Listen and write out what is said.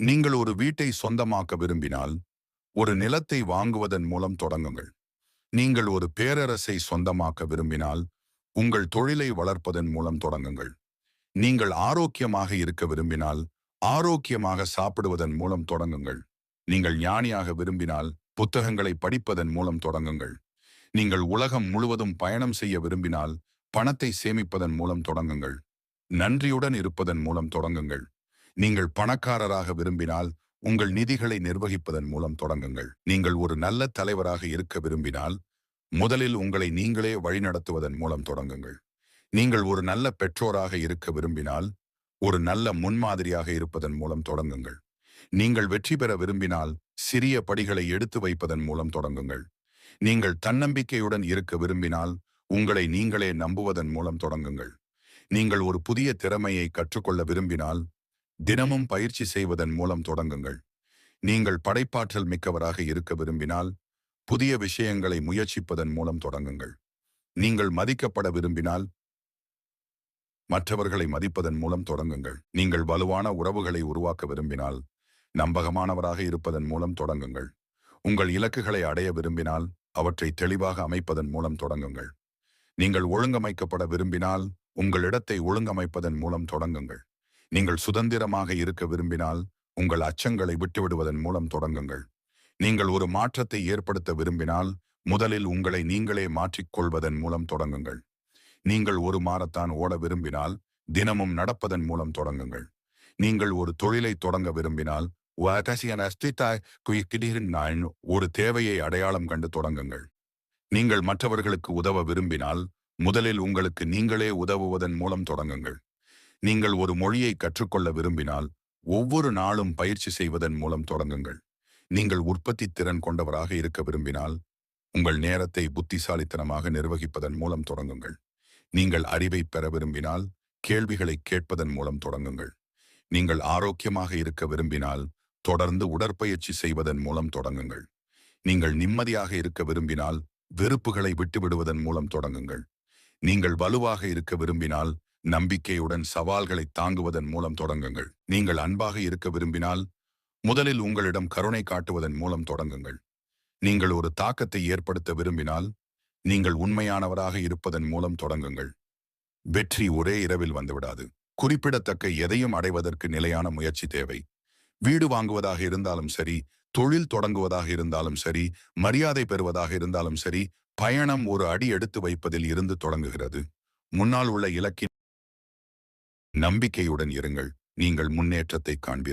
நீங்கள் ஒரு வீட்டை சொந்தமாக்க விரும்பினால், ஒரு நிலத்தை வாங்குவதன் மூலம் தொடங்குங்கள். நீங்கள் ஒரு பேரரசை சொந்தமாக்க விரும்பினால், உங்கள் தொழிலை வளர்ப்பதன் மூலம் தொடங்குங்கள். நீங்கள் ஆரோக்கியமாக இருக்க விரும்பினால், ஆரோக்கியமாக சாப்பிடுவதன் மூலம் தொடங்குங்கள். நீங்கள் ஞானியாக விரும்பினால், புத்தகங்களை படிப்பதன் மூலம் தொடங்குங்கள். நீங்கள் உலகம் முழுவதும் பயணம் செய்ய விரும்பினால், பணத்தை சேமிப்பதன் மூலம் தொடங்குங்கள். நன்றியுடன் இருப்பதன் மூலம் தொடங்குங்கள். நீங்கள் பணக்காரராக விரும்பினால், உங்கள் நிதிகளை நிர்வகிப்பதன் மூலம் தொடங்குங்கள். நீங்கள் ஒரு நல்ல தலைவராக இருக்க விரும்பினால், முதலில் உங்களை நீங்களே வழிநடத்துவதன் மூலம் தொடங்குங்கள். நீங்கள் ஒரு நல்ல பெற்றோராக இருக்க விரும்பினால், ஒரு நல்ல முன்மாதிரியாக இருப்பதன் மூலம் தொடங்குங்கள். நீங்கள் வெற்றி பெற விரும்பினால், சிறிய படிகளை எடுத்து வைப்பதன் மூலம் தொடங்குங்கள். நீங்கள் தன்னம்பிக்கையுடன் இருக்க விரும்பினால், உங்களை நீங்களே நம்புவதன் மூலம் தொடங்குங்கள். நீங்கள் ஒரு புதிய திறமையை கற்றுக்கொள்ள விரும்பினால், தினமும் பயிற்சி செய்வதன் மூலம் தொடங்குங்கள். நீங்கள் படைப்பாற்றல் மிக்கவராக இருக்க விரும்பினால், புதிய விஷயங்களை முயற்சிப்பதன் மூலம் தொடங்குங்கள். நீங்கள் மதிக்கப்பட விரும்பினால், மற்றவர்களை மதிப்பதன் மூலம் தொடங்குங்கள். நீங்கள் வலுவான உறவுகளை உருவாக்க விரும்பினால், நம்பகமானவராக இருப்பதன் மூலம் தொடங்குங்கள். உங்கள் இலக்குகளை அடைய விரும்பினால், அவற்றை தெளிவாக அமைப்பதன் மூலம் தொடங்குங்கள். நீங்கள் ஒழுங்கமைக்கப்பட விரும்பினால், உங்கள் இடத்தை ஒழுங்கமைப்பதன் மூலம் தொடங்குங்கள். நீங்கள் சுதந்திரமாக இருக்க விரும்பினால், உங்கள் அச்சங்களை விட்டுவிடுவதன் மூலம் தொடங்குங்கள். நீங்கள் ஒரு மாற்றத்தை ஏற்படுத்த விரும்பினால், முதலில் உங்களை நீங்களே மாற்றிக்கொள்வதன் மூலம் தொடங்குங்கள். நீங்கள் ஒரு மாரத்தான் ஓட விரும்பினால், தினமும் நடப்பதன் மூலம் தொடங்குங்கள். நீங்கள் ஒரு தொழிலை தொடங்க விரும்பினால், ஒரு தேவையை அடையாளம் கண்டு தொடங்குங்கள். நீங்கள் மற்றவர்களுக்கு உதவ விரும்பினால், முதலில் உங்களுக்கு நீங்களே உதவுவதன் மூலம் தொடங்குங்கள். நீங்கள் ஒரு மொழியை கற்றுக்கொள்ள விரும்பினால், ஒவ்வொரு நாளும் பயிற்சி செய்வதன் மூலம் தொடங்குங்கள். நீங்கள் உற்பத்தி திறன் கொண்டவராக இருக்க விரும்பினால், உங்கள் நேரத்தை புத்திசாலித்தனமாக நிர்வகிப்பதன் மூலம் தொடங்குங்கள். நீங்கள் அறிவை பெற விரும்பினால், கேள்விகளை கேட்பதன் மூலம் தொடங்குங்கள். நீங்கள் ஆரோக்கியமாக இருக்க விரும்பினால், தொடர்ந்து உடற்பயிற்சி செய்வதன் மூலம் தொடங்குங்கள். நீங்கள் நிம்மதியாக இருக்க விரும்பினால், வெறுப்புகளை விட்டுவிடுவதன் மூலம் தொடங்குங்கள். நீங்கள் வலுவாக இருக்க விரும்பினால், நம்பிக்கையுடன் சவால்களை தாங்குவதன் மூலம் தொடங்குங்கள். நீங்கள் அன்பாக இருக்க விரும்பினால், முதலில் உங்களிடம் கருணை காட்டுவதன் மூலம் தொடங்குங்கள். நீங்கள் ஒரு தாக்கத்தை ஏற்படுத்த விரும்பினால், நீங்கள் உண்மையானவராக இருப்பதன் மூலம் தொடங்குங்கள். வெற்றி ஒரே இரவில் வந்துவிடாது. குறிப்பிடத்தக்க எதையும் அடைவதற்கு நிலையான முயற்சி தேவை. வீடு வாங்குவதாக இருந்தாலும் சரி, தொழில் தொடங்குவதாக இருந்தாலும் சரி, மரியாதை பெறுவதாக இருந்தாலும் சரி, பயணம் ஒரு அடி எடுத்து வைப்பதில் இருந்து தொடங்குகிறது. முன்னால் உள்ள இலக்கின் நம்பிக்கையுடன் இருங்கள். நீங்கள் முன்னேற்றத்தை காண்பீர்கள்.